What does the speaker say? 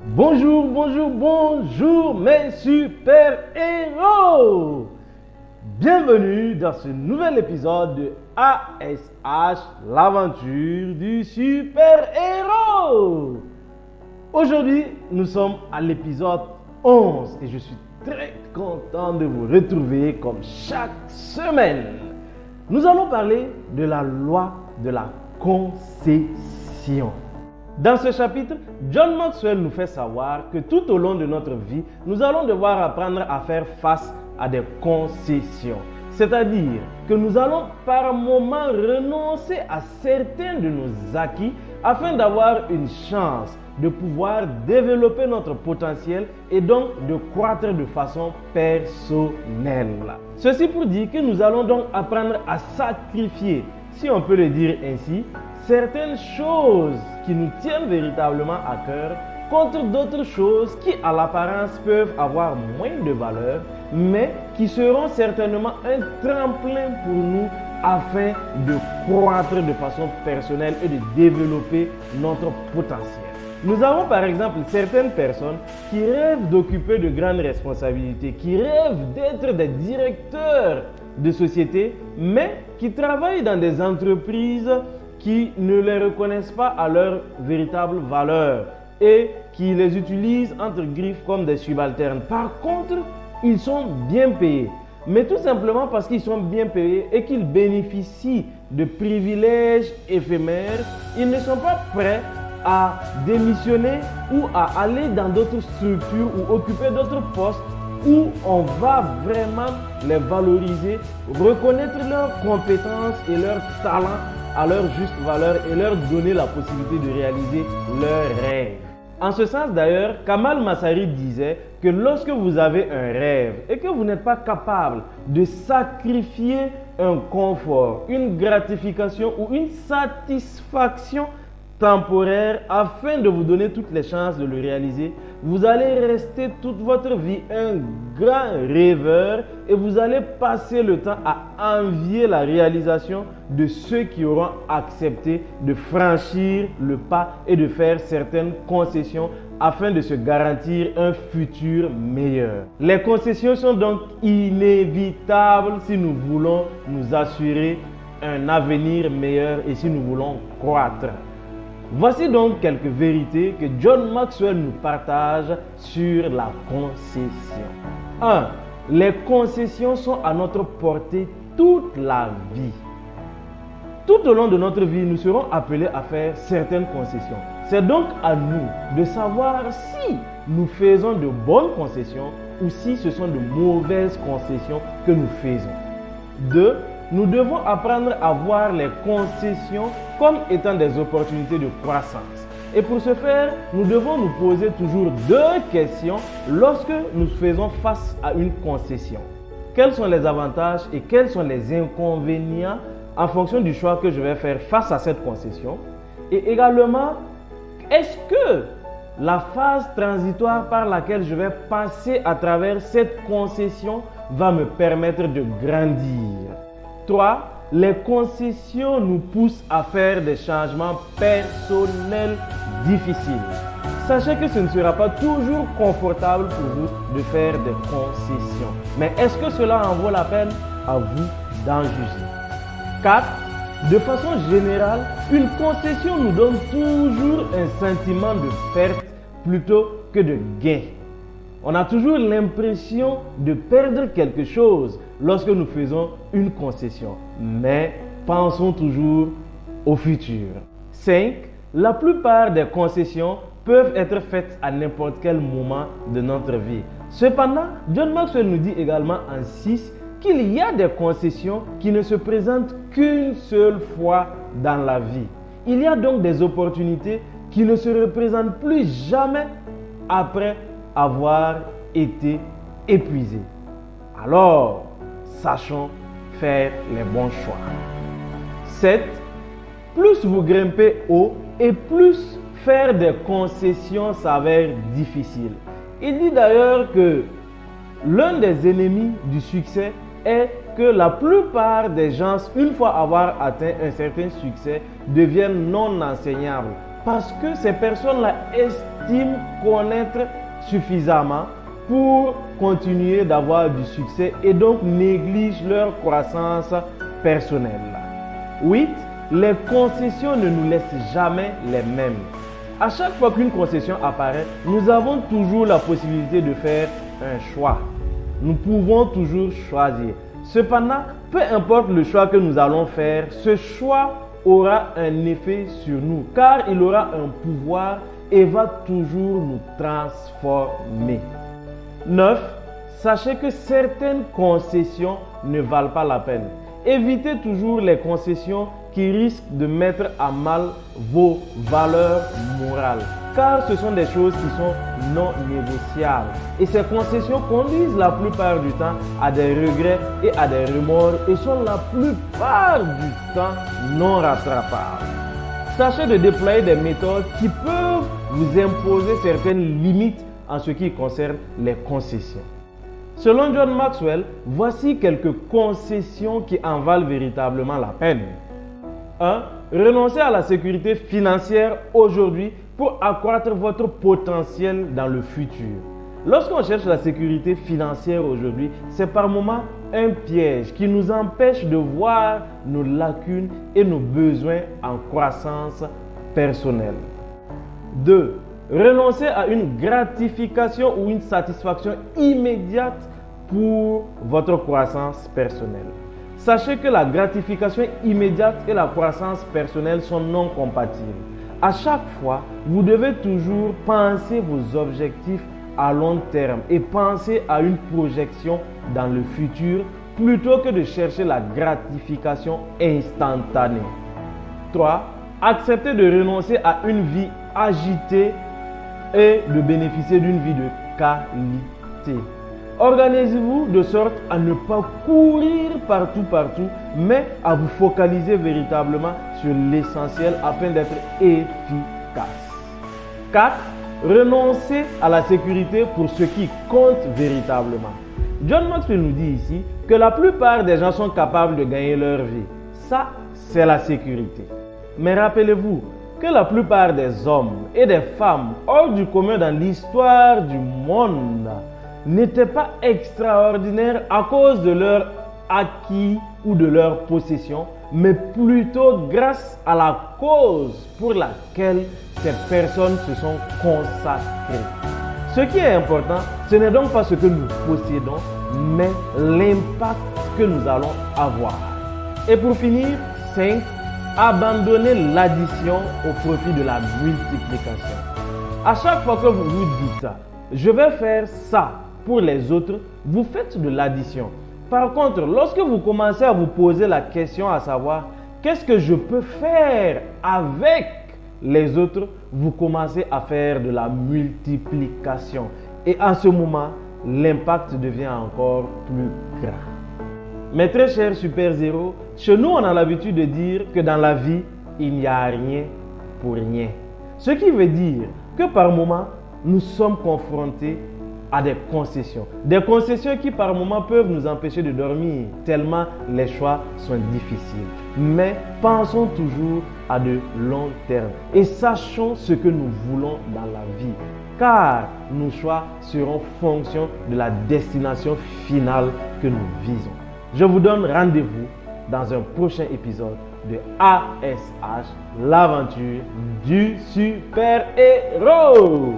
Bonjour, bonjour, bonjour mes super-héros! Bienvenue dans ce nouvel épisode de ASH, l'aventure du super-héros! Aujourd'hui, nous sommes à l'épisode 11 et je suis très content de vous retrouver comme chaque semaine. Nous allons parler de la loi de la concession. Dans ce chapitre, John Maxwell nous fait savoir que tout au long de notre vie, nous allons devoir apprendre à faire face à des concessions. C'est-à-dire que nous allons par moments renoncer à certains de nos acquis afin d'avoir une chance de pouvoir développer notre potentiel et donc de croître de façon personnelle. Ceci pour dire que nous allons donc apprendre à sacrifier, si on peut le dire ainsi, certaines choses qui nous tiennent véritablement à cœur contre d'autres choses qui à l'apparence peuvent avoir moins de valeur mais qui seront certainement un tremplin pour nous afin de croître de façon personnelle et de développer notre potentiel. Nous avons par exemple certaines personnes qui rêvent d'occuper de grandes responsabilités, qui rêvent d'être des directeurs de société mais qui travaillent dans des entreprises qui ne les reconnaissent pas à leur véritable valeur et qui les utilisent entre griffes comme des subalternes. Par contre, ils sont bien payés. Mais tout simplement parce qu'ils sont bien payés et qu'ils bénéficient de privilèges éphémères, ils ne sont pas prêts à démissionner ou à aller dans d'autres structures ou occuper d'autres postes où on va vraiment les valoriser, reconnaître leurs compétences et leurs talents à leur juste valeur et leur donner la possibilité de réaliser leurs rêves. En ce sens d'ailleurs, Kamal Massari disait que lorsque vous avez un rêve et que vous n'êtes pas capable de sacrifier un confort, une gratification ou une satisfaction temporaire afin de vous donner toutes les chances de le réaliser, vous allez rester toute votre vie un grand rêveur et vous allez passer le temps à envier la réalisation de ceux qui auront accepté de franchir le pas et de faire certaines concessions afin de se garantir un futur meilleur. Les concessions sont donc inévitables si nous voulons nous assurer un avenir meilleur et si nous voulons croître. Voici donc quelques vérités que John Maxwell nous partage sur la concession. 1. Les concessions sont à notre portée toute la vie. Tout au long de notre vie, nous serons appelés à faire certaines concessions. C'est donc à nous de savoir si nous faisons de bonnes concessions ou si ce sont de mauvaises concessions que nous faisons. 2. Nous devons apprendre à voir les concessions comme étant des opportunités de croissance. Et pour ce faire, nous devons nous poser toujours deux questions lorsque nous faisons face à une concession. Quels sont les avantages et quels sont les inconvénients en fonction du choix que je vais faire face à cette concession? Et également, est-ce que la phase transitoire par laquelle je vais passer à travers cette concession va me permettre de grandir? 3. Les concessions nous poussent à faire des changements personnels difficiles. Sachez que ce ne sera pas toujours confortable pour vous de faire des concessions. Mais est-ce que cela en vaut la peine? À vous d'en juger. 4. De façon générale, une concession nous donne toujours un sentiment de perte plutôt que de gain. On a toujours l'impression de perdre quelque chose lorsque nous faisons une concession. Mais pensons toujours au futur. 5. La plupart des concessions peuvent être faites à n'importe quel moment de notre vie. Cependant, John Maxwell nous dit également en 6 qu'il y a des concessions qui ne se présentent qu'une seule fois dans la vie. Il y a donc des opportunités qui ne se représentent plus jamais après avoir été épuisé. Alors, sachons faire les bons choix. 7. Plus vous grimpez haut et plus faire des concessions s'avère difficile. Il dit d'ailleurs que l'un des ennemis du succès est que la plupart des gens, une fois avoir atteint un certain succès, deviennent non enseignables. parce que ces personnes-là estiment connaître suffisamment pour continuer d'avoir du succès et donc négligent leur croissance personnelle. 8. Les concessions ne nous laissent jamais les mêmes. À chaque fois qu'une concession apparaît, nous avons toujours la possibilité de faire un choix. Nous pouvons toujours choisir. Cependant, peu importe le choix que nous allons faire, ce choix aura un effet sur nous car il aura un pouvoir et va toujours nous transformer. 9. Sachez que certaines concessions ne valent pas la peine. Évitez toujours les concessions qui risquent de mettre à mal vos valeurs morales, car ce sont des choses qui sont non négociables. Et ces concessions conduisent la plupart du temps à des regrets et à des remords et sont la plupart du temps non rattrapables. Sachez de déployer des méthodes qui peuvent vous imposer certaines limites en ce qui concerne les concessions. Selon John Maxwell, voici quelques concessions qui en valent véritablement la peine. 1. Renoncez à la sécurité financière aujourd'hui pour accroître votre potentiel dans le futur. Lorsqu'on cherche la sécurité financière aujourd'hui, c'est par moments un piège qui nous empêche de voir nos lacunes et nos besoins en croissance personnelle. 2. Renoncez à une gratification ou une satisfaction immédiate pour votre croissance personnelle. Sachez que la gratification immédiate et la croissance personnelle sont non compatibles. À chaque fois, vous devez toujours penser vos objectifs à long terme et penser à une projection dans le futur plutôt que de chercher la gratification instantanée. 3. Acceptez de renoncer à une vie agitée et de bénéficier d'une vie de qualité. Organisez-vous de sorte à ne pas courir partout, mais à vous focaliser véritablement sur l'essentiel afin d'être efficace. 4. Renoncez à la sécurité pour ce qui compte véritablement. John Maxwell nous dit ici que la plupart des gens sont capables de gagner leur vie. Ça, c'est la sécurité. Mais rappelez-vous que la plupart des hommes et des femmes hors du commun dans l'histoire du monde n'étaient pas extraordinaires à cause de leur acquis ou de leur possession, mais plutôt grâce à la cause pour laquelle ces personnes se sont consacrées. Ce qui est important, ce n'est donc pas ce que nous possédons, mais l'impact que nous allons avoir. Et pour finir, 5. Abandonnez l'addition au profit de la multiplication. À chaque fois que vous vous dites « je vais faire ça pour les autres », vous faites de l'addition. Par contre, lorsque vous commencez à vous poser la question à savoir « qu'est-ce que je peux faire avec les autres », vous commencez à faire de la multiplication. Et en ce moment, l'impact devient encore plus grand. Mes très chers super zéros, chez nous on a l'habitude de dire que dans la vie, il n'y a rien pour rien. Ce qui veut dire que par moments, nous sommes confrontés à des concessions. Des concessions qui par moments peuvent nous empêcher de dormir tellement les choix sont difficiles. Mais pensons toujours à de long terme et sachons ce que nous voulons dans la vie. Car nos choix seront fonction de la destination finale que nous visons. Je vous donne rendez-vous dans un prochain épisode de ASH, l'aventure du super-héros.